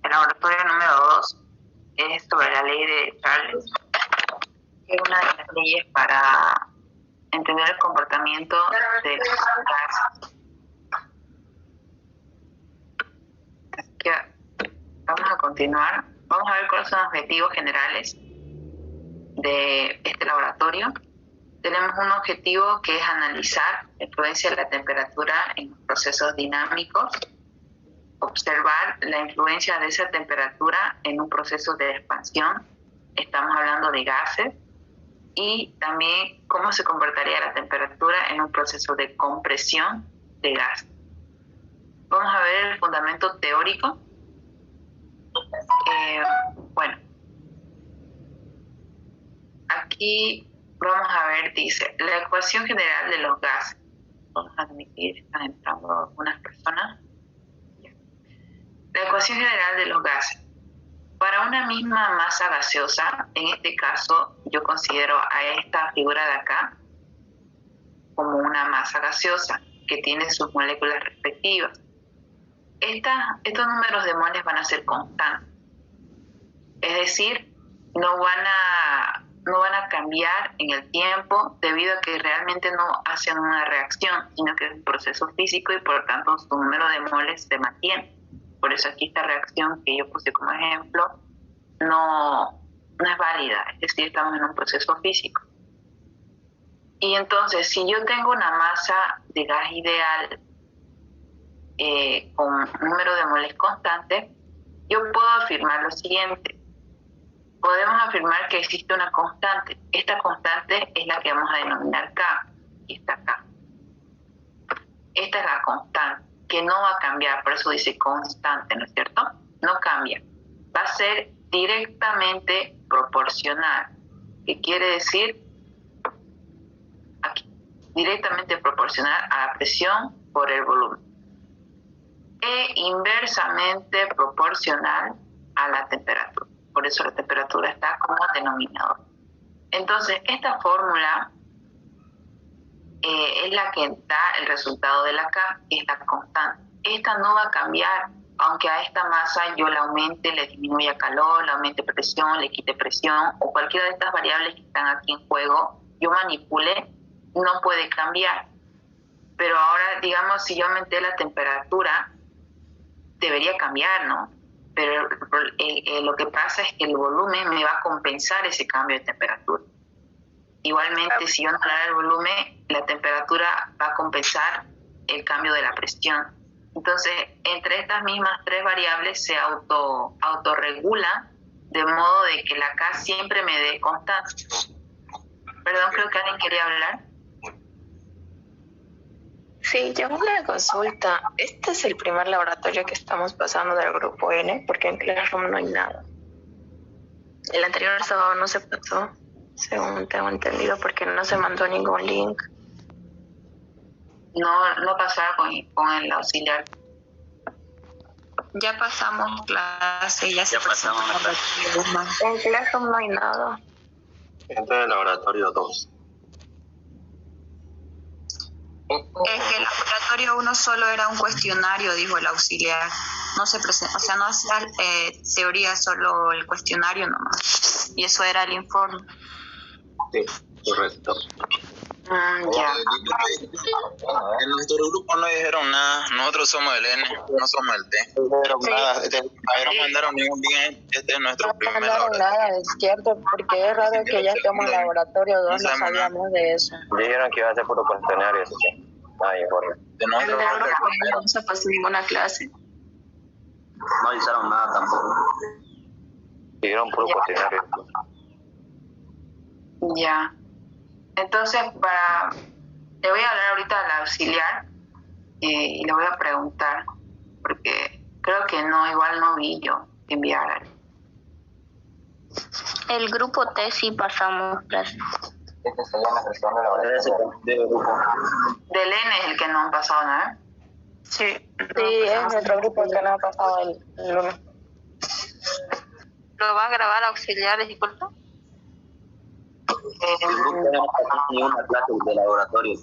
El laboratorio número 2 es sobre la ley de Charles, que es una de las leyes para entender el comportamiento de los gases. Así que vamos a continuar. Vamos a ver cuáles son los objetivos generales de este laboratorio. Tenemos un objetivo que es analizar la influencia de la temperatura en los procesos dinámicos, observar la influencia de esa temperatura en un proceso de expansión, estamos hablando de gases, y también cómo se comportaría la temperatura en un proceso de compresión de gas. Vamos a ver el fundamento teórico. Bueno, aquí vamos a ver, dice, la ecuación general de los gases. Vamos a admitir, están entrando algunas personas. La ecuación general de los gases. Para una misma masa gaseosa, en este caso yo considero a esta figura de acá como una masa gaseosa que tiene sus moléculas respectivas. Estos números de moles van a ser constantes, es decir, no van a cambiar en el tiempo debido a que realmente no hacen una reacción, sino que es un proceso físico y por lo tanto su número de moles se mantiene. Por eso aquí esta reacción que yo puse como ejemplo no es válida, es decir, estamos en un proceso físico. Y entonces, si yo tengo una masa de gas ideal con un número de moles constante, yo puedo afirmar lo siguiente. Podemos afirmar que existe una constante. Esta constante es la que vamos a denominar K, y está acá. Esta es la constante, que no va a cambiar, por eso dice constante, ¿no es cierto? No cambia. Va a ser directamente proporcional. ¿Qué quiere decir? Aquí, directamente proporcional a la presión por el volumen. E inversamente proporcional a la temperatura. Por eso la temperatura está como denominador. Entonces, esta fórmula es la que da el resultado de la K, que es la constante. Esta no va a cambiar, aunque a esta masa yo la aumente, le disminuya calor, le aumente presión, le quite presión, o cualquiera de estas variables que están aquí en juego, yo manipule, no puede cambiar. Pero ahora, digamos, si yo aumenté la temperatura, debería cambiar, ¿no? Pero lo que pasa es que el volumen me va a compensar ese cambio de temperatura. Igualmente, si yo no anulara el volumen, la temperatura va a compensar el cambio de la presión. Entonces, entre estas mismas tres variables se autorregula de modo de que la K siempre me dé constante. Perdón, creo que alguien quería hablar. Sí, yo una consulta. Este es el primer laboratorio que estamos pasando del grupo N, porque en Classroom no hay nada. El anterior sábado no se pasó, según tengo entendido, porque no se mandó ningún link. No pasaba con el auxiliar. Ya pasamos clase, ya se pasamos clase. En Classroom no hay nada. Entra el laboratorio 2. Es que el laboratorio 1 solo era un cuestionario, dijo el auxiliar. No se presenta, o sea, no hacía teoría, solo el cuestionario nomás. Y eso era el informe. Sí, correcto. Ya. En nuestro grupo no dijeron nada. Nosotros somos el N, no somos el T. No dijeron nada. No mandaron ningún link. Este es nuestro No primer mandaron laboratorio. nada, es cierto, porque es raro que ya estemos en laboratorio 2, no sabíamos de eso. Dijeron que iba a ser puro cuestionario, así que nada informe. De nuestro En el grupo. grupo no se pasó ninguna clase. No avisaron nada tampoco. Dijeron puro cuestionario. Ya. Entonces, le voy a hablar ahorita al auxiliar y le voy a preguntar, porque creo que igual no vi yo enviar. El grupo T sí pasamos clases. Este se llama gestión de laboratorio. Del N es el que no han pasado nada. Sí, es nuestro grupo el que no ha pasado el lunes. ¿Lo va a grabar auxiliar, disculpa? El grupo no pasó ni una clase de laboratorio.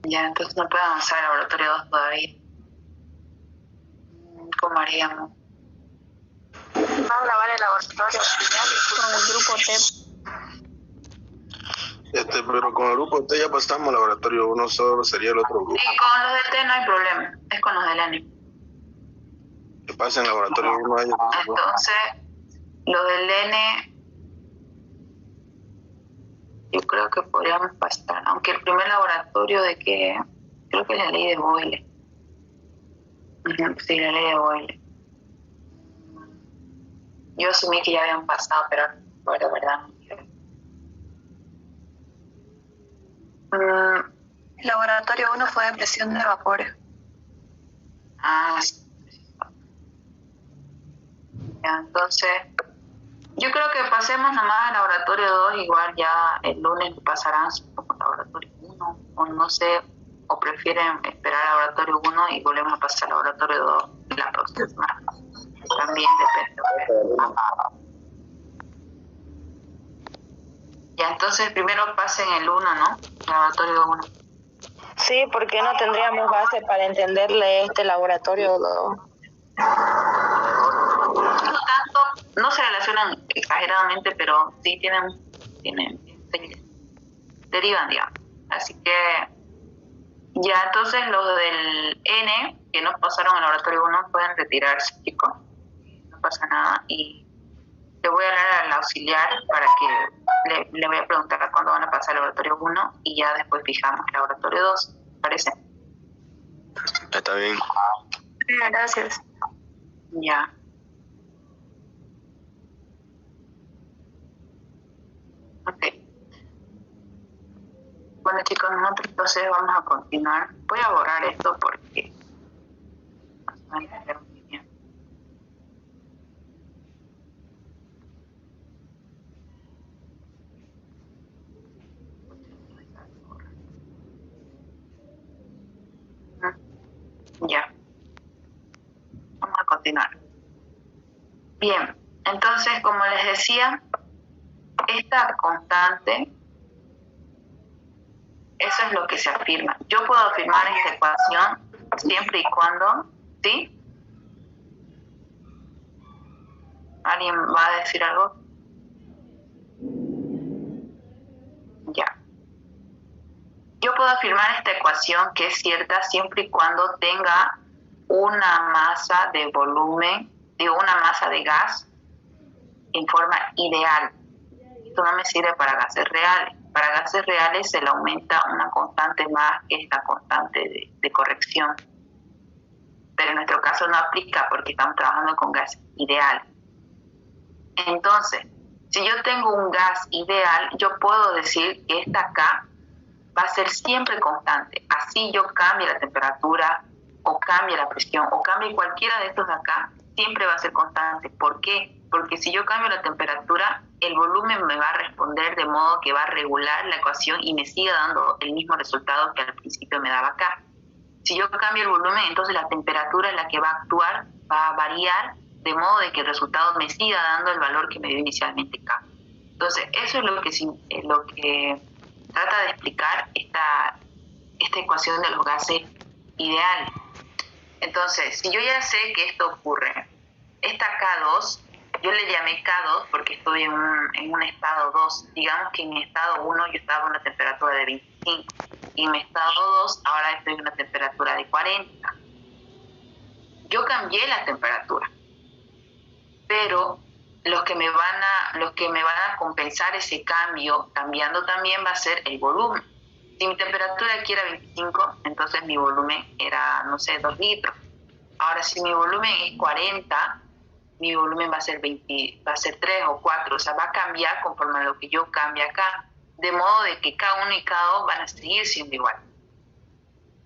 Ya, entonces no puedo avanzar al laboratorio 2 todavía. ¿Cómo haríamos? Va a grabar el laboratorio Con el grupo T. Pero con el grupo T ya pasamos, laboratorio 1 solo sería el otro grupo. Y con los de T no hay problema, es con los del N. Que pasen laboratorio 1 a ellos. Entonces, los del N, yo creo que podríamos pasar, aunque el primer laboratorio de que, creo que es la ley de Boyle. Sí, la ley de Boyle. Yo asumí que ya habían pasado, pero de verdad no quiero. El laboratorio 1 fue de presión de vapores. Sí. Ya, entonces, yo creo que pasemos nomás al laboratorio 2, igual ya el lunes pasarán como laboratorio 1, o no sé, o prefieren esperar al laboratorio 1 y volvemos a pasar al laboratorio 2 la próxima semana. También depende. Ya, entonces primero pasen el 1, ¿no? Laboratorio 1. Sí, porque no tendríamos base para entenderle este laboratorio. No tanto, no se relacionan exageradamente, pero sí derivan, digamos. Así que ya, entonces los del N que no pasaron al laboratorio 1 pueden retirarse, chicos. No pasa nada. Y le voy a hablar al auxiliar para que le voy a preguntar a cuándo van a pasar al laboratorio 1 y ya después fijamos el laboratorio 2. ¿Parece? Está bien. Gracias. Ya. Ok. Bueno, chicos, nosotros entonces vamos a continuar. Voy a borrar esto porque no se va a entender muy bien. Ya. Vamos a continuar. Bien, entonces, como les decía, esta constante, eso es lo que se afirma. Yo puedo afirmar esta ecuación siempre y cuando, ¿sí? ¿Alguien va a decir algo? Ya. Yo puedo afirmar esta ecuación que es cierta siempre y cuando tenga una masa de volumen, una masa de gas en forma ideal. Esto no me sirve para gases reales. Para gases reales se le aumenta una constante más que esta constante de corrección. Pero en nuestro caso no aplica porque estamos trabajando con gas ideal. Entonces, si yo tengo un gas ideal, yo puedo decir que esta K va a ser siempre constante. Así yo cambie la temperatura o cambie la presión o cambie cualquiera de estos de acá, siempre va a ser constante. ¿Por qué? Porque si yo cambio la temperatura, el volumen me va a responder de modo que va a regular la ecuación y me siga dando el mismo resultado que al principio me daba acá. Si yo cambio el volumen, entonces la temperatura en la que va a actuar va a variar de modo de que el resultado me siga dando el valor que me dio inicialmente acá. Entonces, eso es lo que trata de explicar esta ecuación de los gases ideales. Entonces, si yo ya sé que esto ocurre, esta K2, yo le llamé K2 porque estoy en un estado 2. Digamos que en mi estado 1 yo estaba a una temperatura de 25 y en mi estado 2 ahora estoy en una temperatura de 40. Yo cambié la temperatura, pero los que me van a compensar ese cambio, cambiando también, va a ser el volumen. Si mi temperatura aquí era 25, entonces mi volumen era, no sé, 2 litros. Ahora, si mi volumen es 40, mi volumen va a ser 3 o 4, o sea, va a cambiar conforme a lo que yo cambie acá, de modo de que K1 y K2 van a seguir siendo igual.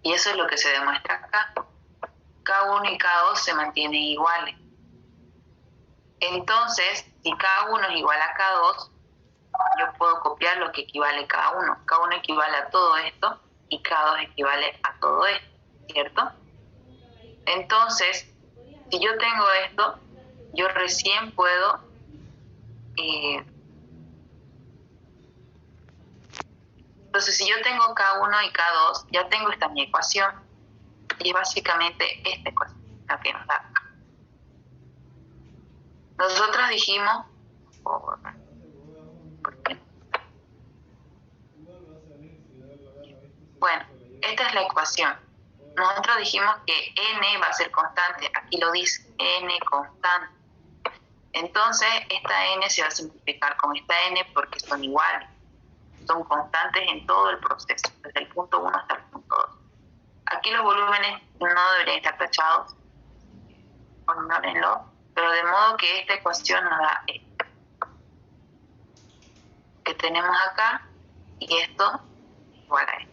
Y eso es lo que se demuestra acá. K1 y K2 se mantienen iguales. Entonces, si K1 es igual a K2, yo puedo copiar lo que equivale a K1. K1 equivale a todo esto y K2 equivale a todo esto, ¿cierto? Entonces, si yo tengo esto, yo recién puedo entonces si yo tengo K1 y K2, ya tengo esta mi ecuación y es básicamente esta ecuación la que nos da acá. Nosotros dijimos, ¿por qué? Bueno, esta es la ecuación. Nosotros dijimos que n va a ser constante, aquí lo dice, n constante. Entonces, esta n se va a simplificar con esta n porque son iguales, son constantes en todo el proceso, desde el punto 1 hasta el punto 2. Aquí los volúmenes no deberían estar tachados, ignórenlo, pero de modo que esta ecuación nos da esto que tenemos acá, y esto igual a esto.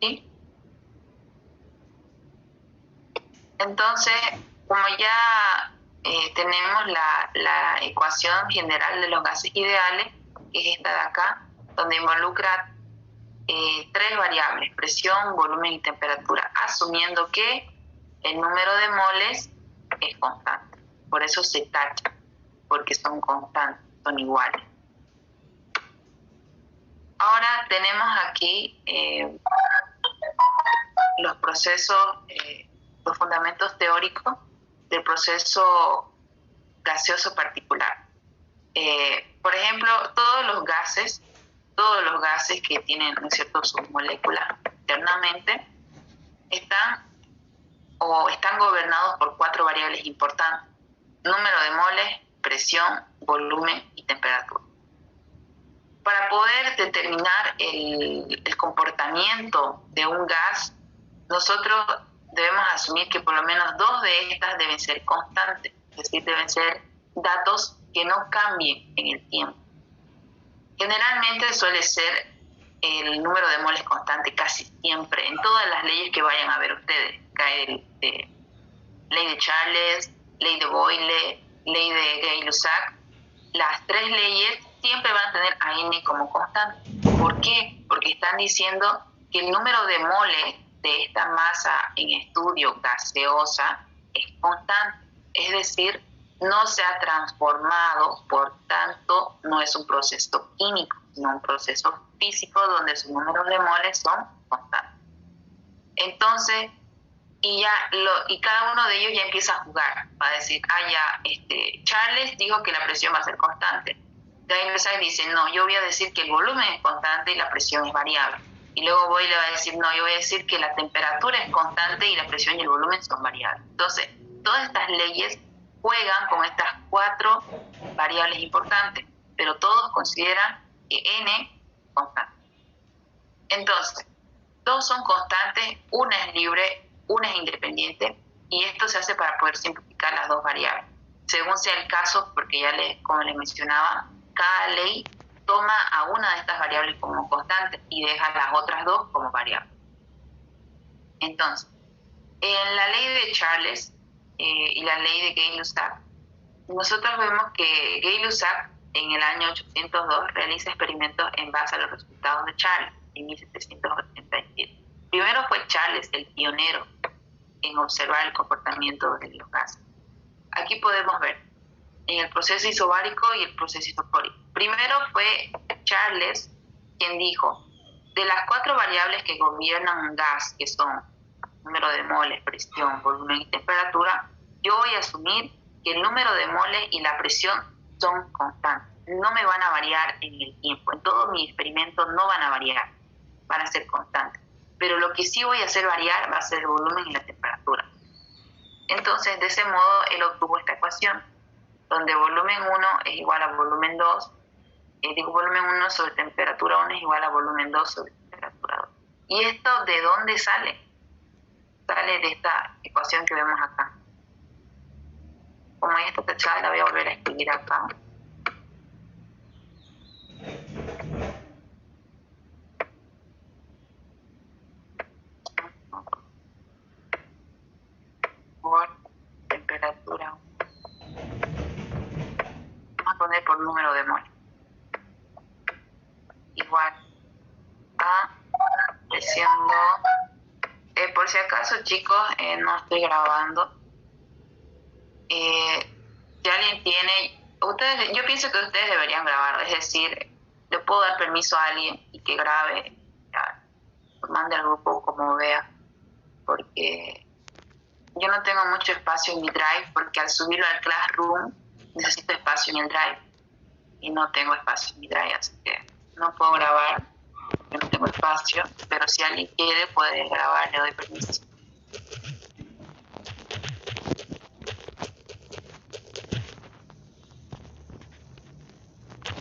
¿Sí? Entonces, como ya tenemos la ecuación general de los gases ideales, que es esta de acá, donde involucra 3 variables, presión, volumen y temperatura, asumiendo que el número de moles es constante. Por eso se tacha, porque son constantes, son iguales. Ahora tenemos aquí los procesos, los fundamentos teóricos del proceso gaseoso particular. Por ejemplo, todos los gases que tienen, ¿no es cierto?, sus moléculas internamente, están gobernados por 4 variables importantes: número de moles, presión, volumen y temperatura. Para poder determinar el comportamiento de un gas, nosotros debemos asumir que por lo menos 2 de estas deben ser constantes, es decir, deben ser datos que no cambien en el tiempo. Generalmente suele ser el número de moles constante casi siempre, en todas las leyes que vayan a ver ustedes. Cae ley de Charles, ley de Boyle, ley de Gay-Lussac. Las 3 leyes siempre van a tener a n como constante. ¿Por qué? Porque están diciendo que el número de moles de esta masa en estudio gaseosa es constante, es decir, no se ha transformado, por tanto no es un proceso químico, sino un proceso físico donde sus números de moles son constantes. Entonces, y cada uno de ellos ya empieza a jugar, va a decir, Charles dijo que la presión va a ser constante. Gay-Lussac dice, no, yo voy a decir que el volumen es constante y la presión es variable. Y luego Boyle le va a decir, no, yo voy a decir que la temperatura es constante y la presión y el volumen son variables. Entonces, todas estas leyes juegan con estas 4 variables importantes, pero todos consideran que n es constante. Entonces, 2 son constantes, una es libre, una es independiente, y esto se hace para poder simplificar las 2 variables. Según sea el caso, porque ya como les mencionaba, cada ley toma a una de estas variables como constante y deja las otras 2 como variables. Entonces, en la ley de Charles y la ley de Gay-Lussac, nosotros vemos que Gay-Lussac en el año 802 realiza experimentos en base a los resultados de Charles en 1787. Primero fue Charles el pionero en observar el comportamiento de los gases. Aquí podemos ver en el proceso isobárico y el proceso isofórico. Primero fue Charles quien dijo, de las 4 variables que gobiernan un gas, que son número de moles, presión, volumen y temperatura, yo voy a asumir que el número de moles y la presión son constantes, no me van a variar en el tiempo. En todos mis experimentos no van a variar, van a ser constantes. Pero lo que sí voy a hacer variar va a ser el volumen y la temperatura. Entonces, de ese modo, él obtuvo esta ecuación, donde volumen 1 es igual a volumen 2, volumen 1 sobre temperatura 1 es igual a volumen 2 sobre temperatura 2. ¿Y esto de dónde sale? Sale de esta ecuación que vemos acá. Como ya está tachada, la voy a volver a escribir acá. Por temperatura. Vamos a poner por número de mol. Igual a presión 2. Por si acaso, chicos, no estoy grabando. Si alguien tiene... yo pienso que ustedes deberían grabar. Es decir, le puedo dar permiso a alguien y que grabe. Ya, mande al grupo como vea. porque yo no tengo mucho espacio en mi Drive, porque al subirlo al Classroom necesito espacio en el Drive y no tengo espacio en mi Drive, así que no puedo grabar porque no tengo espacio, pero si alguien quiere puede grabar, le doy permiso.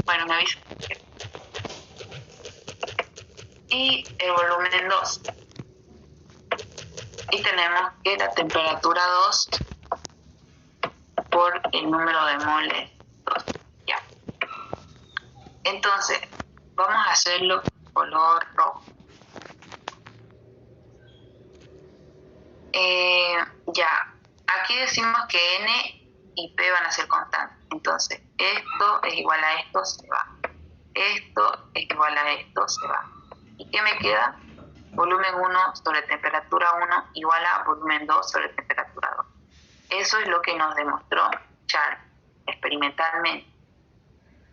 Bueno, me avisa. Y el volumen 2. Y tenemos que la temperatura 2 por el número de moles 2. Ya. Entonces, vamos a hacerlo color rojo. Ya. Aquí decimos que N y P van a ser constantes. Entonces, esto es igual a esto, se va. Esto es igual a esto, se va. ¿Y qué me queda? Volumen 1 sobre temperatura 1 igual a volumen 2 sobre temperatura 2. Eso es lo que nos demostró Charles experimentalmente.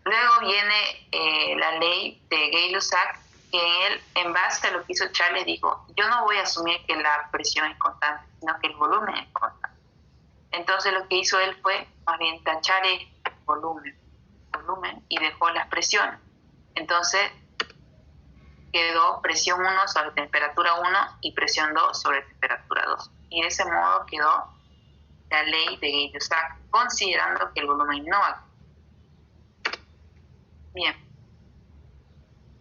Luego viene la ley de Gay-Lussac, que él, en base a lo que hizo Charles, dijo, yo no voy a asumir que la presión es constante, sino que el volumen es constante. Entonces lo que hizo él fue más bien tachar el volumen, y dejó las presiones. Entonces quedó presión 1 sobre temperatura 1 y presión 2 sobre temperatura 2. Y de ese modo quedó la ley de Gay-Lussac, considerando que el volumen no va. Bien.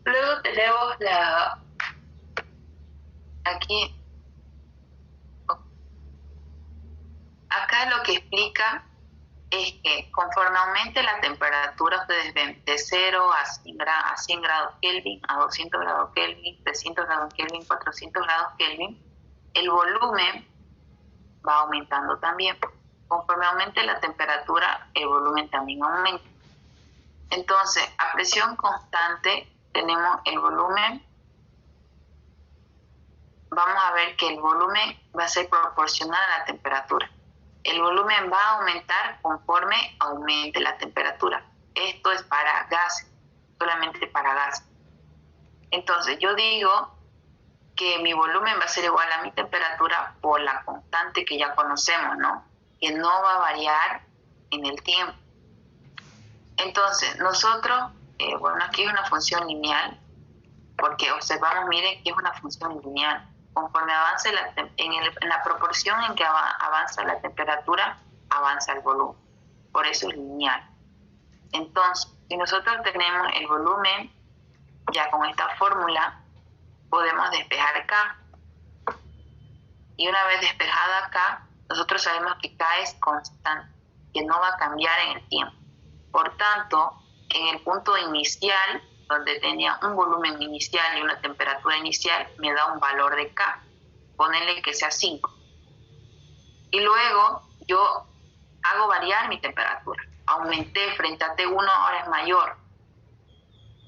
Luego tenemos aquí. Acá lo que explica es que conforme aumente la temperatura, ustedes ven de 0 a 100 grados Kelvin, a 200 grados Kelvin, 300 grados Kelvin, 400 grados Kelvin, el volumen va aumentando también. Conforme aumente la temperatura, el volumen también aumenta. Entonces, a presión constante tenemos el volumen. Vamos a ver que el volumen va a ser proporcional a la temperatura. El volumen va a aumentar conforme aumente la temperatura. Esto es para gases, solamente para gases. Entonces, yo digo que mi volumen va a ser igual a mi temperatura por la constante que ya conocemos, ¿no? Que no va a variar en el tiempo. Entonces, nosotros, bueno, aquí es una función lineal, porque observamos, miren, que es una función lineal. Conforme avance en la proporción en que avanza la temperatura, avanza el volumen. Por eso es lineal. Entonces, si nosotros tenemos el volumen, ya con esta fórmula, podemos despejar K. Y una vez despejada K, nosotros sabemos que K es constante, que no va a cambiar en el tiempo. Por tanto, en el punto inicial, donde tenía un volumen inicial y una temperatura inicial, me da un valor de K. Ponele que sea 5. Y luego yo hago variar mi temperatura. Aumenté frente a T1, ahora es mayor.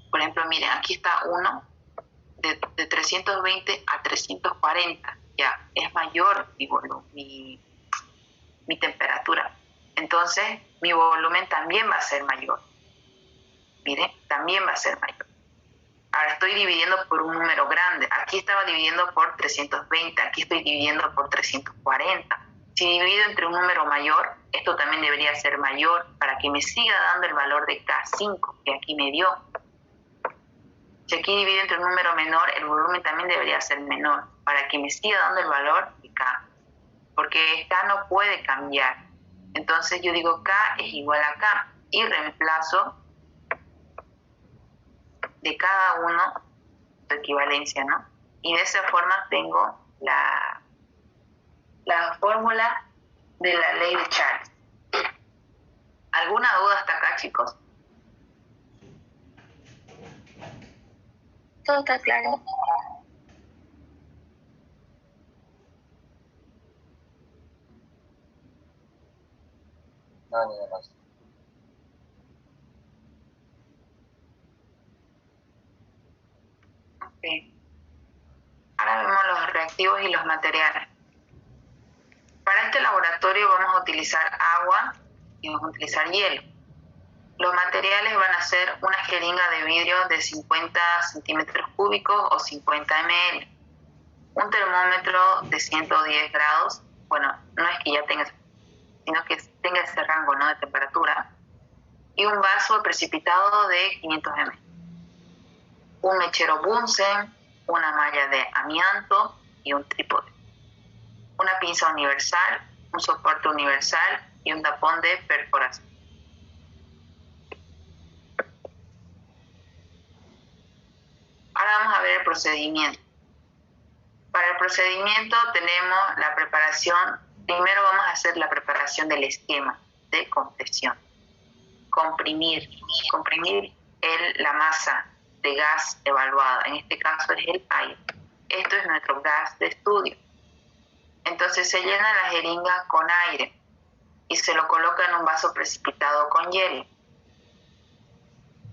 Por ejemplo, miren, aquí está 1, de 320 a 340. Ya, es mayor mi temperatura. Entonces, mi volumen también va a ser mayor. Miren, también va a ser mayor. Ahora estoy dividiendo por un número grande. Aquí estaba dividiendo por 320, aquí estoy dividiendo por 340. Si divido entre un número mayor, esto también debería ser mayor para que me siga dando el valor de K5 que aquí me dio. Si aquí divido entre un número menor, el volumen también debería ser menor para que me siga dando el valor de K. Porque K no puede cambiar. Entonces yo digo K es igual a K y reemplazo de cada uno su equivalencia, ¿no? Y de esa forma tengo la fórmula de la ley de Charles. ¿Alguna duda hasta acá, chicos? Todo está claro. No, ni más. Okay. Ahora vemos los reactivos y los materiales. Para este laboratorio vamos a utilizar agua y vamos a utilizar hielo. Los materiales van a ser una jeringa de vidrio de 50 centímetros cúbicos o 50 ml. un termómetro de 110 grados, bueno, no es que ya tenga, sino que tenga ese rango, ¿no?, de temperatura, y un vaso precipitado de 500 ml, un mechero Bunsen, una malla de amianto y un trípode, una pinza universal, un soporte universal y un tapón de perforación. Ahora vamos a ver el procedimiento. Para el procedimiento tenemos la preparación. Primero vamos a hacer la preparación del esquema de compresión. Comprimir la masa de gas evaluada, en este caso es el aire. Esto es nuestro gas de estudio. Entonces se llena la jeringa con aire y se lo coloca en un vaso precipitado con hielo.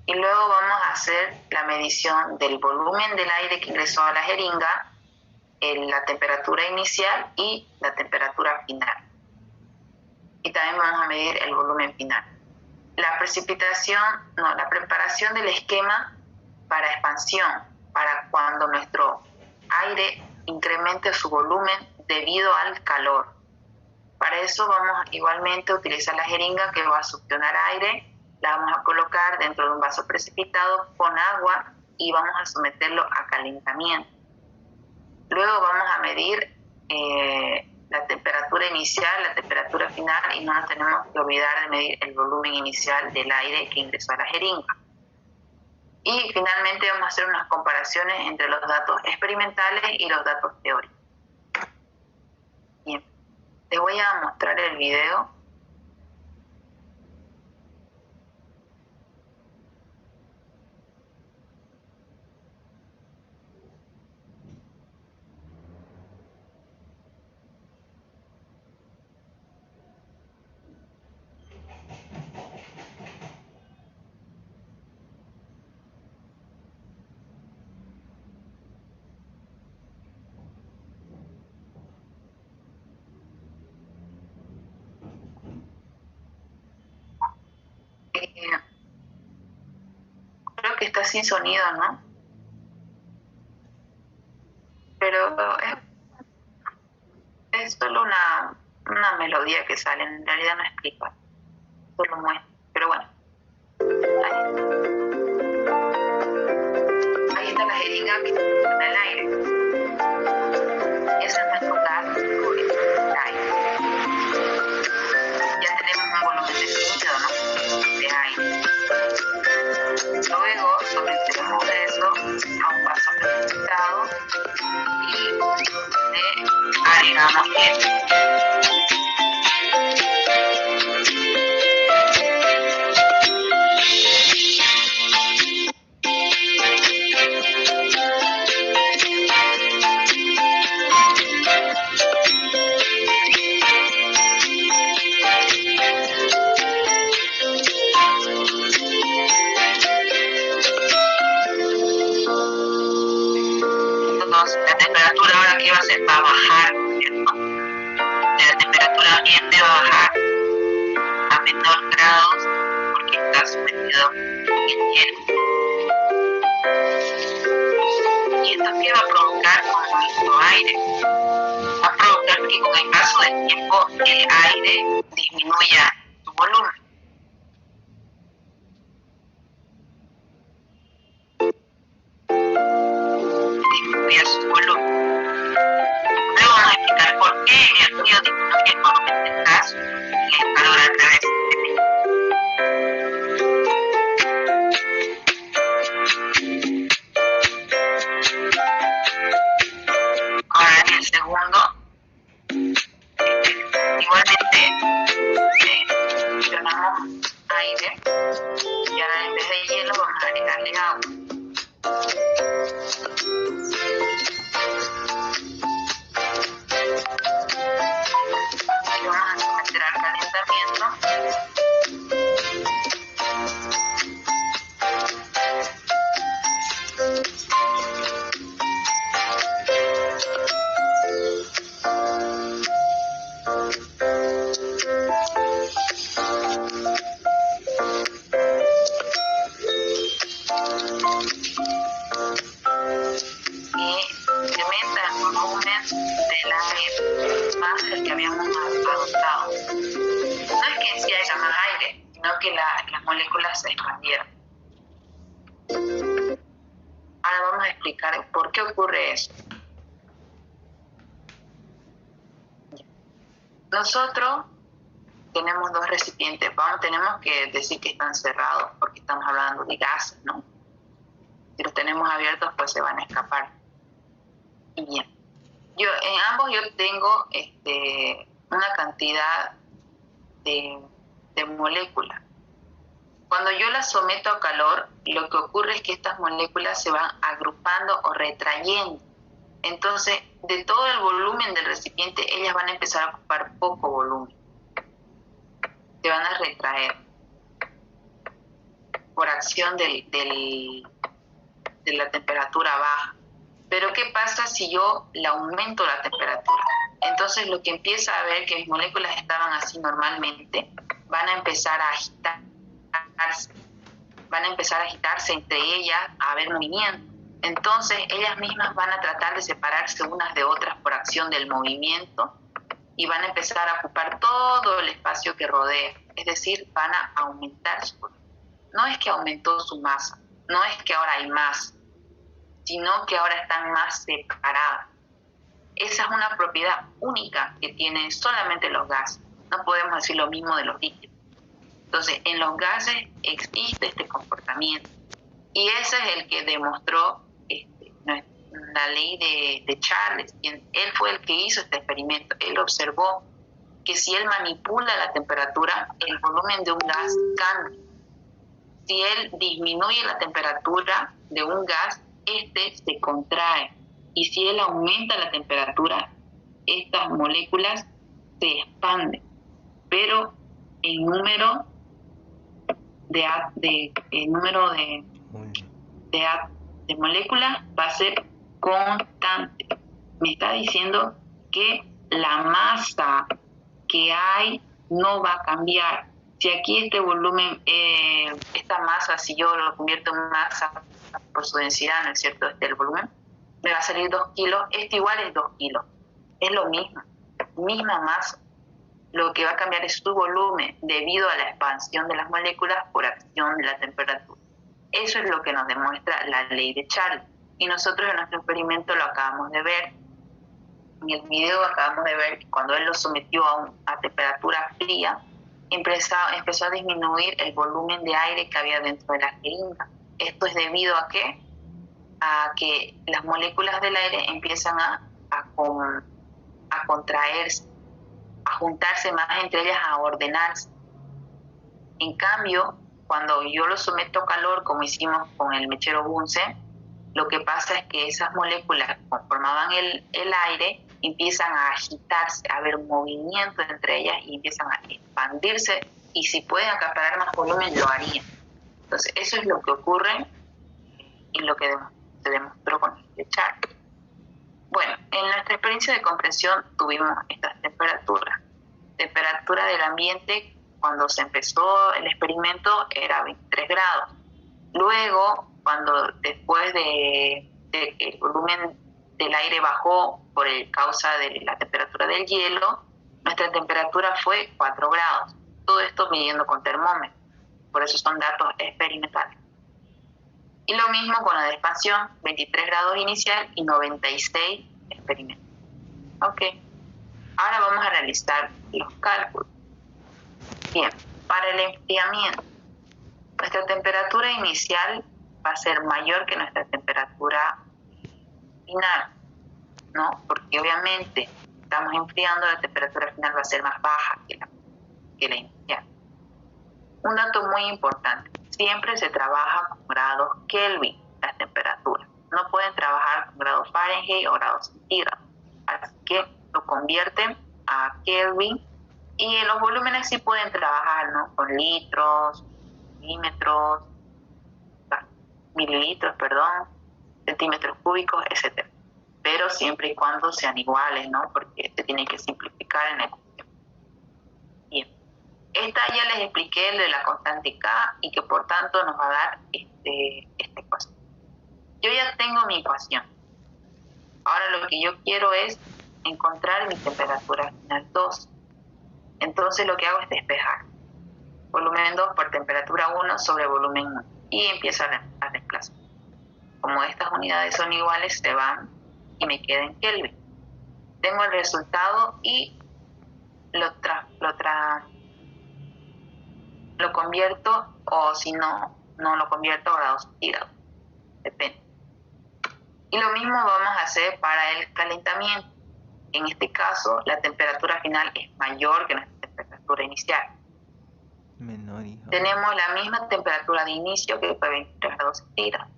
Y luego vamos a hacer la medición del volumen del aire que ingresó a la jeringa, la temperatura inicial y la temperatura final. Y también vamos a medir el volumen final. La preparación del esquema para expansión, para cuando nuestro aire incremente su volumen debido al calor. Para eso vamos igualmente a utilizar la jeringa que va a succionar aire, la vamos a colocar dentro de un vaso precipitado con agua y vamos a someterlo a calentamiento. Luego vamos a medir la temperatura inicial, la temperatura final, y no nos tenemos que olvidar de medir el volumen inicial del aire que ingresó a la jeringa. Y finalmente vamos a hacer unas comparaciones entre los datos experimentales y los datos teóricos. Bien, les voy a mostrar el video. Creo que está sin sonido, ¿no? Pero es solo una melodía que sale, en realidad no explica, solo muestra. Pero bueno, ahí está la jeringa que está en el aire. Ese es nuestro gas del aire. Ya tenemos un volumen definido, ¿no?, de aire. Luego sometemos eso a un vaso precipitado y le agregamos hielo. La temperatura ahora que va a ser va a bajar, ¿cierto? La temperatura ambiente va a bajar a menor grados porque está sometido en hielo. ¿Y esto qué va a provocar con nuestro aire? Va a provocar que con el paso del tiempo el aire disminuya su volumen. Disminuya su volumen. Luego vamos a explicar por qué en el frío disminuye el volumen del gas y el calor al revés. Ahora en el segundo, igualmente fusionamos aire y ahora en vez de hielo vamos a agregarle agua. Y vamos a someter al calentamiento es el que habíamos adoptado. No es que en sí haya más aire, sino que las moléculas se expandieron. Ahora vamos a explicar por qué ocurre eso. Nosotros tenemos dos recipientes. Tenemos que decir que están cerrados porque estamos hablando de gases, ¿no? Si los tenemos abiertos, pues se van a escapar. Y bien, en ambos yo tengo una cantidad de moléculas. Cuando yo las someto a calor, lo que ocurre es que estas moléculas se van agrupando o retrayendo. Entonces, de todo el volumen del recipiente, ellas van a empezar a ocupar poco volumen. Se van a retraer por acción de la temperatura baja. Pero ¿qué pasa si yo le aumento la temperatura? Entonces lo que empieza a ver que mis moléculas estaban así normalmente, van a empezar a agitarse entre ellas, a haber movimiento. Entonces ellas mismas van a tratar de separarse unas de otras por acción del movimiento y van a empezar a ocupar todo el espacio que rodea. Es decir, van a aumentar su volumen. No es que aumentó su masa, no es que ahora hay más, sino que ahora están más separadas. Esa es una propiedad única que tienen solamente los gases. No podemos decir lo mismo de los líquidos. Entonces, en los gases existe este comportamiento. Y ese es el que demostró la ley de Charles. Él fue el que hizo este experimento. Él observó que si él manipula la temperatura, el volumen de un gas cambia. Si él disminuye la temperatura de un gas, se contrae. Y si él aumenta la temperatura, estas moléculas se expanden. Pero el número de moléculas va a ser constante. Me está diciendo que la masa que hay no va a cambiar. Si aquí este volumen, esta masa, si yo lo convierto en masa por su densidad, ¿no es cierto? El volumen, me va a salir 2 kilos. Igual es 2 kilos. Es lo mismo, misma masa. Lo que va a cambiar es su volumen debido a la expansión de las moléculas por acción de la temperatura. Eso es lo que nos demuestra la ley de Charles. Y nosotros en nuestro experimento lo acabamos de ver. En el video acabamos de ver que cuando él lo sometió a temperatura fría, empezó a disminuir el volumen de aire que había dentro de la jeringa. Esto es debido a ¿qué? A que las moléculas del aire empiezan a contraerse, a juntarse más entre ellas, a ordenarse. En cambio, cuando yo lo someto a calor, como hicimos con el mechero Bunsen, lo que pasa es que esas moléculas que conformaban el aire empiezan a agitarse, a haber movimiento entre ellas y empiezan a expandirse, y si pueden acaparar más volumen lo harían. Entonces eso es lo que ocurre y lo que se demostró con este Charles. Bueno, en nuestra experiencia de compresión tuvimos estas temperaturas. Temperatura del ambiente cuando se empezó el experimento era 23 grados. Luego, después de que el volumen del aire bajó por causa de la temperatura del hielo, nuestra temperatura fue 4 grados. Todo esto midiendo con termómetro. Por eso son datos experimentales. Y lo mismo con la de expansión, 23 grados inicial y 96 experimental. Ok. Ahora vamos a realizar los cálculos. Bien, para el enfriamiento, nuestra temperatura inicial va a ser mayor que nuestra temperatura final, ¿no? Porque obviamente estamos enfriando, la temperatura final va a ser más baja que la inicial. Un dato muy importante, siempre se trabaja con grados Kelvin, las temperaturas. No pueden trabajar con grados Fahrenheit o grados centígrados. Así que lo convierten a Kelvin, y los volúmenes sí pueden trabajar, ¿no? Con litros, mililitros, centímetros cúbicos, etc. Pero siempre y cuando sean iguales, ¿no? Porque se tiene que simplificar en la ecuación. Bien. Esta ya les expliqué, el de la constante K, y que por tanto nos va a dar esta ecuación. Yo ya tengo mi ecuación. Ahora lo que yo quiero es encontrar mi temperatura final 2. Entonces lo que hago es despejar. Volumen 2 por temperatura 1 sobre volumen 1. Y empiezo a reemplazar. Como estas unidades son iguales, se van y me queda en Kelvin. Tengo el resultado y lo convierto, o si no lo convierto a grados centígrados. Depende. Y lo mismo vamos a hacer para el calentamiento. En este caso, la temperatura final es mayor que nuestra temperatura inicial. Menor, hija. Tenemos la misma temperatura de inicio, que fue 23 grados centígrados.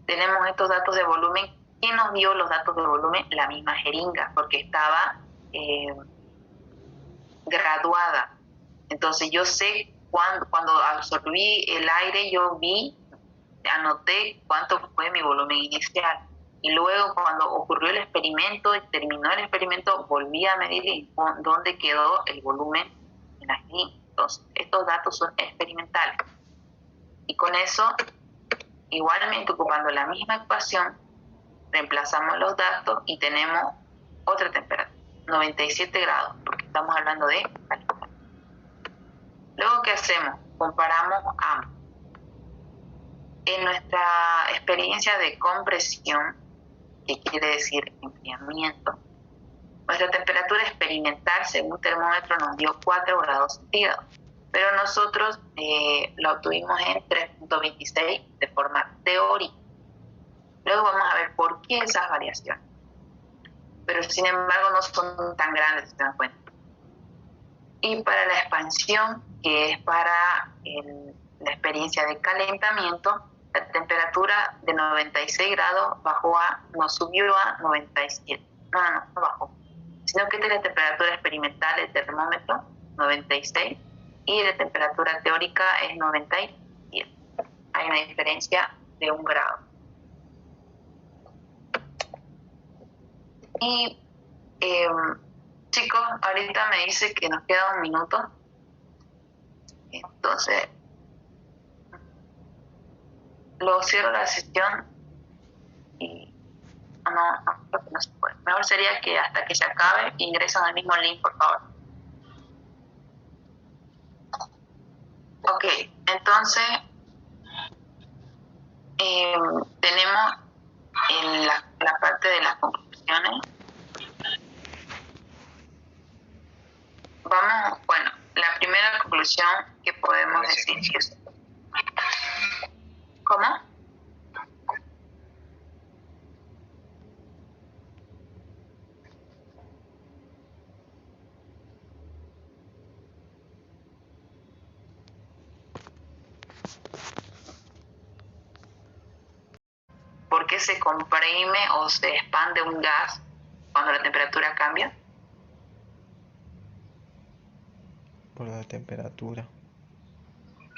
Tenemos estos datos de volumen. ¿Quién nos dio los datos de volumen? La misma jeringa, porque estaba graduada. Entonces yo sé cuando absorbí el aire, yo anoté cuánto fue mi volumen inicial. Y luego cuando ocurrió el experimento, terminó el experimento, volví a medir dónde quedó el volumen en la jeringa. Entonces, estos datos son experimentales. Y con eso, igualmente ocupando la misma ecuación, reemplazamos los datos y tenemos otra temperatura, 97 grados, porque estamos hablando de calentamiento. Luego, ¿qué hacemos? Comparamos ambos. En nuestra experiencia de compresión, que quiere decir enfriamiento, nuestra temperatura experimental según termómetro nos dio 4 grados centígrados, pero nosotros lo obtuvimos en 3.26 de forma teórica. Luego vamos a ver por qué esas variaciones. Pero sin embargo no son tan grandes, si se dan cuenta. Y para la expansión, que es para la experiencia de calentamiento, la temperatura de 96 grados nos subió a 97. No bajó. Sino que esta es la temperatura experimental del termómetro, 96, y la temperatura teórica es 97. Hay una diferencia de 1 grado. Y chicos, ahorita me dice que nos queda 1 minuto. Entonces, lo cierro la sesión y no, creo que no se puede. Mejor sería que hasta que se acabe ingresan al mismo link, por favor. Ok, entonces tenemos la parte de las conclusiones. Bueno, la primera conclusión que podemos decir es... ¿Cómo? ¿Por qué se comprime o se expande un gas cuando la temperatura cambia? Por la temperatura.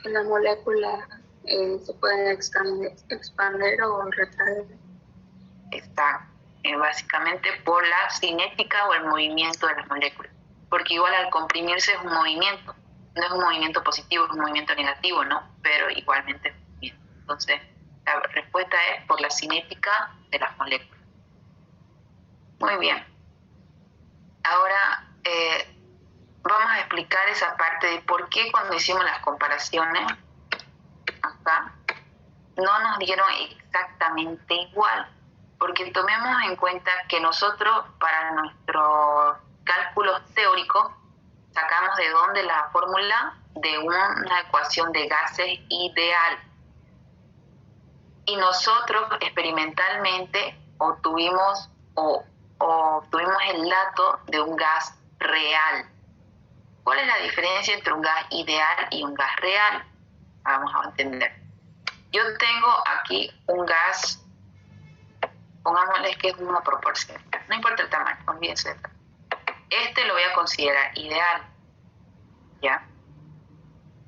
Que la molécula se puede expandir o retraer. Está básicamente por la cinética o el movimiento de las moléculas. Porque igual al comprimirse es un movimiento. No es un movimiento positivo, es un movimiento negativo, ¿no? Pero igualmente es un movimiento. Entonces, la respuesta es por la cinética de las moléculas. Muy bien. Ahora vamos a explicar esa parte de por qué cuando hicimos las comparaciones acá no nos dieron exactamente igual. Porque tomemos en cuenta que nosotros para nuestros cálculos teóricos sacamos de dónde la fórmula de una ecuación de gases ideal. Y nosotros experimentalmente obtuvimos el dato de un gas real. ¿Cuál es la diferencia entre un gas ideal y un gas real? Vamos a entender. Yo tengo aquí un gas, pongámosle que es una proporción. No importa el tamaño, olvídense de tamaño. Este lo voy a considerar ideal. ¿Ya?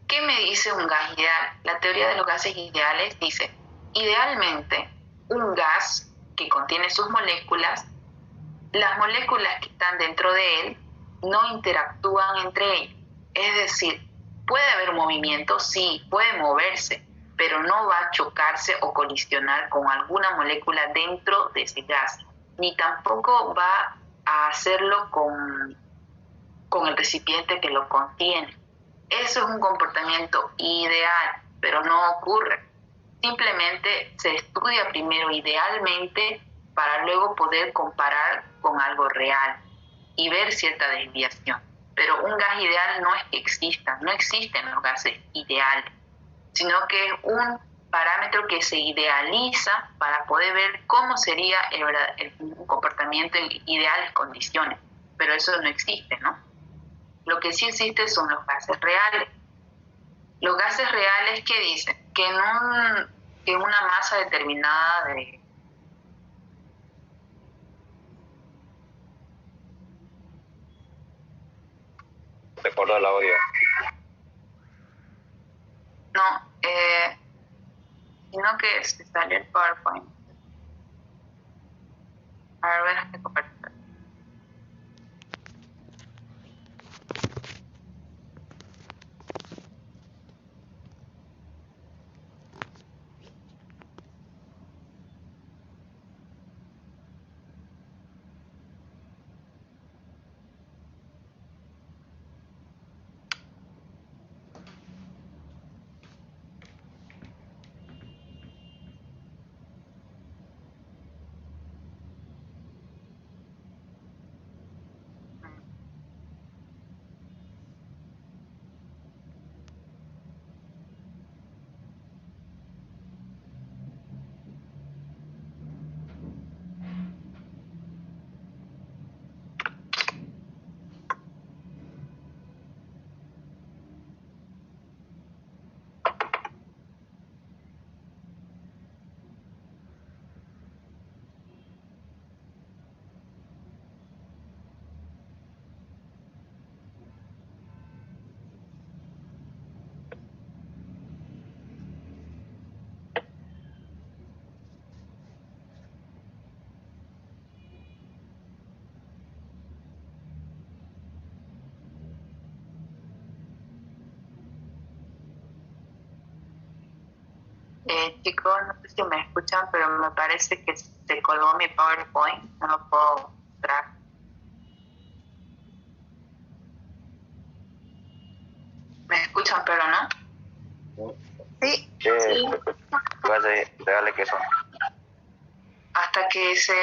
¿Qué me dice un gas ideal? La teoría de los gases ideales dice, idealmente, un gas que contiene sus moléculas, las moléculas que están dentro de él no interactúan entre ellas. Es decir, puede haber movimiento, sí, puede moverse, pero no va a chocarse o colisionar con alguna molécula dentro de ese gas, ni tampoco va a hacerlo con el recipiente que lo contiene. Eso es un comportamiento ideal, pero no ocurre. Simplemente se estudia primero idealmente para luego poder comparar con algo real y ver cierta desviación. Pero un gas ideal no es que exista, no existen los gases ideales, sino que es un parámetro que se idealiza para poder ver cómo sería un comportamiento en ideales condiciones, pero eso no existe, ¿no? Lo que sí existe son los gases reales. Los gases reales, ¿qué dicen? Que en una masa determinada de... Recuerdo el audio. No, sino que se salió el PowerPoint. A ver, déjame compartir. Chicos, no sé si me escuchan, pero me parece que se colgó mi PowerPoint, no lo puedo mostrar. ¿Me escuchan, pero no? Sí. Sí. Dale que eso. Hasta que se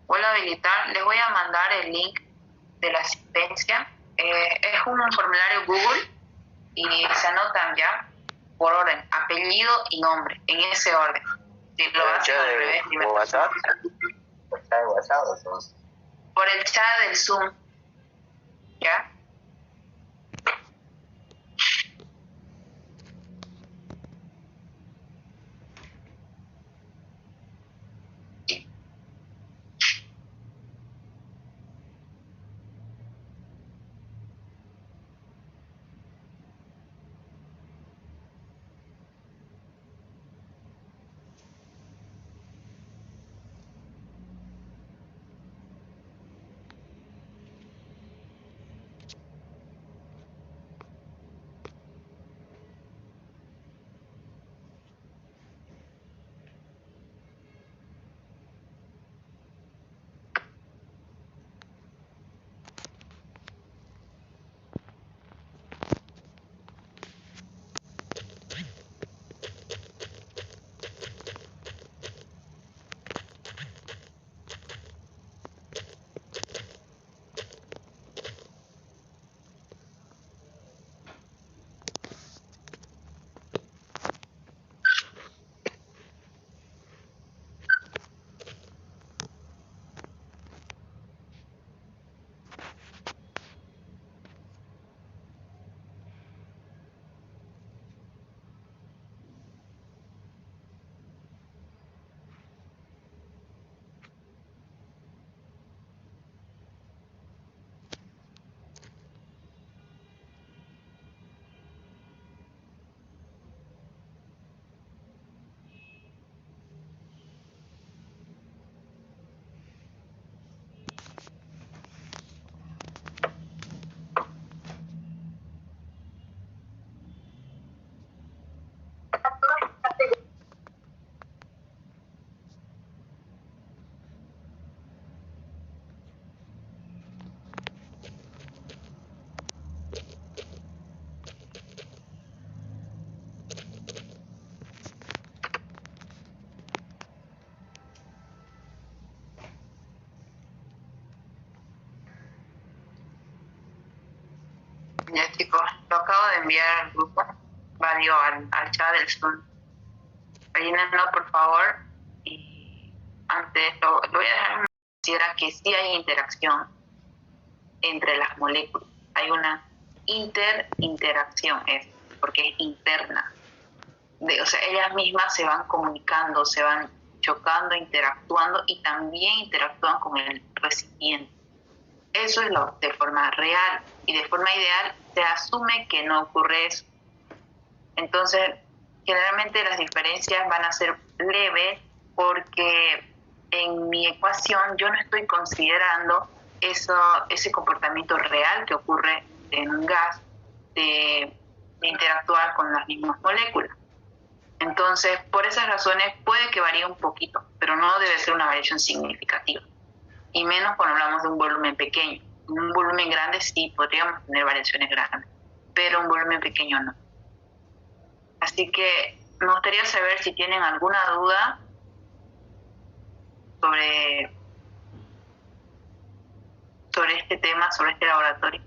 vuelva a habilitar, les voy a mandar el link de la asistencia. Es un formulario Google y se anotan ya por orden, apellido y nombre, en ese orden. Si lo hacen al revés, ¿Por WhatsApp? por el chat del Zoom, ¿ya? Ya chicos, lo acabo de enviar al grupo, al chat del Zoom. Rellénenlo por favor y antes lo voy a dejar en considera que sí hay interacción entre las moléculas. Hay una interacción, porque es interna. O sea, ellas mismas se van comunicando, se van chocando, interactuando y también interactúan con el recipiente. Eso es lo de forma real y de forma ideal se asume que no ocurre eso. Entonces, generalmente las diferencias van a ser leves porque en mi ecuación yo no estoy considerando ese comportamiento real que ocurre en un gas de interactuar con las mismas moléculas. Entonces, por esas razones puede que varíe un poquito, pero no debe ser una variación significativa. Y menos cuando hablamos de un volumen pequeño. En un volumen grande sí podríamos tener variaciones grandes, pero un volumen pequeño no. Así que me gustaría saber si tienen alguna duda sobre este tema, sobre este laboratorio.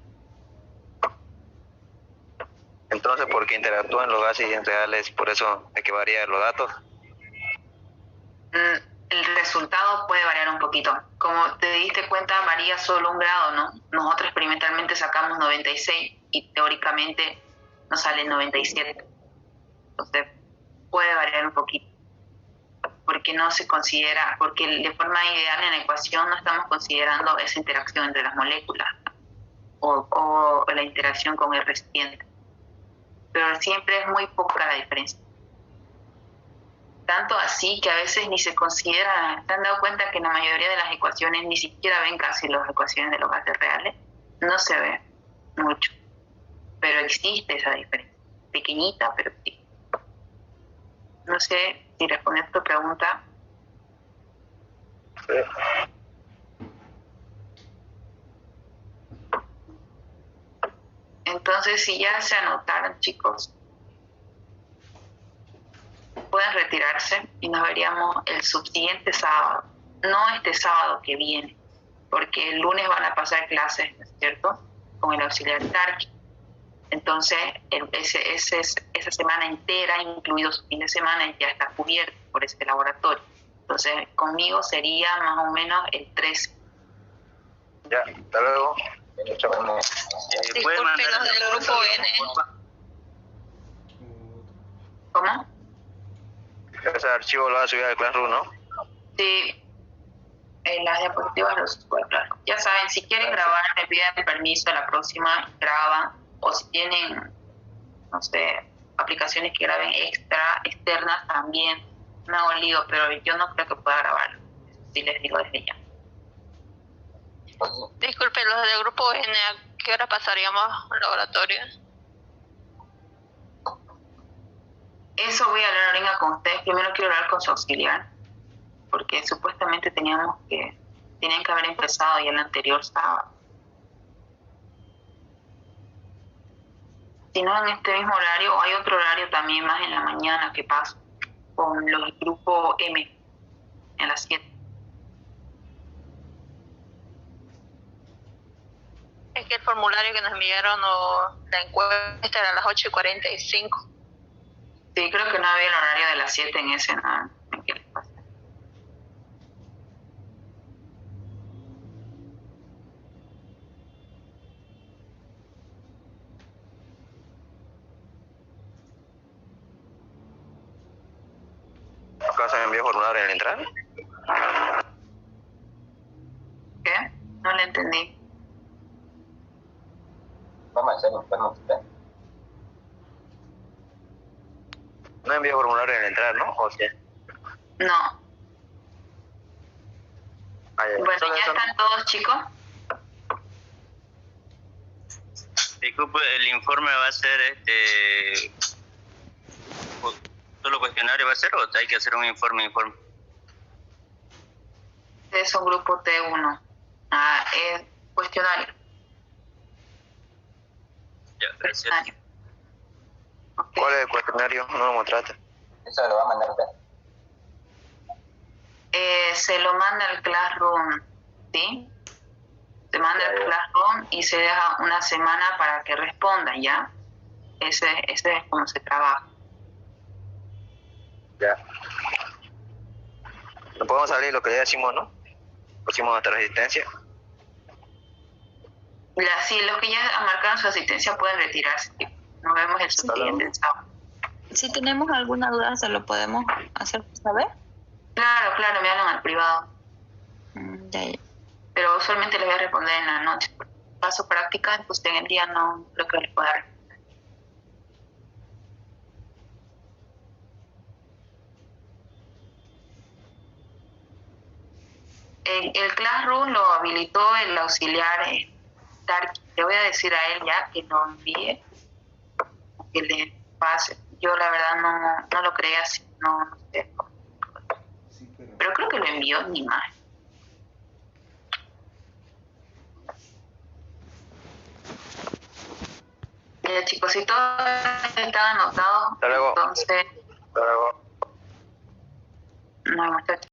Entonces, porque interactúan los gases reales, por eso hay que variar los datos. El resultado puede variar un poquito. Como te diste cuenta, varía solo 1 grado, ¿no? Nosotros experimentalmente sacamos 96 y teóricamente nos sale 97. Entonces, puede variar un poquito. Porque no se considera, porque de forma ideal en la ecuación no estamos considerando esa interacción entre las moléculas o la interacción con el recipiente. Pero siempre es muy poca la diferencia. Tanto así que a veces ni se considera, ¿se han dado cuenta que en la mayoría de las ecuaciones ni siquiera ven casi las ecuaciones de los gases reales? No se ve mucho, pero existe esa diferencia, pequeñita, pero existe. No sé si responder a tu pregunta. Entonces, si ya se anotaron, chicos, pueden retirarse y nos veríamos el subsiguiente sábado, no este sábado que viene, porque el lunes van a pasar clases, ¿no es cierto?, con el auxiliar Tarki. Entonces, esa semana entera, incluido su fin de semana, ya está cubierto por ese laboratorio. Entonces, conmigo sería más o menos el 13. Ya, hasta luego. Disculpen los del grupo N. ¿Cómo? Ese archivo lo va a subir al Classroom, ¿no? Sí, las diapositivas los subo, claro. Ya saben, si quieren grabar, me piden el permiso, la próxima graban, o si tienen, no sé, aplicaciones que graben externas también, me hago lío, pero yo no creo que pueda grabar. Eso sí les digo desde ya. Disculpen, los del grupo N, ¿a qué hora pasaríamos al laboratorio? Eso voy a hablar ahorita con ustedes. Primero quiero hablar con su auxiliar, porque supuestamente tenían que haber empezado ya el anterior sábado. Si no en este mismo horario, o hay otro horario también más en la mañana que paso, con los grupos M, en las 7. Es que el formulario que nos enviaron o la encuesta era a las 8:45. Sí, creo que no había el horario de las 7 en ese, ¿no? ¿En qué les pasa? ¿Acá se envió formulario en la entrada? ¿Qué? No le entendí. Vamos a hacerlo, no envió formulario en la entrada, ¿no? ¿O sí? No. Bueno, ¿ya están todos, chicos? Disculpe, el informe va a ser solo cuestionario va a ser o hay que hacer un informe? Es un grupo T1. Es cuestionario. Ya, gracias. Cuestionario. Okay. ¿Cuál es el cuestionario? No lo mostraste. Eso lo va a mandar usted. Se lo manda al Classroom, ¿sí? se manda el Classroom y se deja una semana para que respondan, ¿ya? Ese es como se trabaja. Ya. No podemos salir lo que ya decimos, ¿no? Pusimos nuestra resistencia. Ya, sí, los que ya marcaron su asistencia pueden retirarse. Nos vemos el siguiente sábado. Si tenemos alguna duda, ¿se lo podemos hacer saber? Claro, me hablan al privado. Ya. Pero usualmente les voy a responder en la noche. Paso práctica, pues en el día no creo que les pueda responder. El Classroom lo habilitó el auxiliar Tarki. Le voy a decir a él ya que lo envíe, que le pase. Yo la verdad no lo creía así, no sé. Pero creo que lo envió ni más. Ya chicos, si todos están anotados, Hasta luego. entonces... Hasta luego. No, muchachos.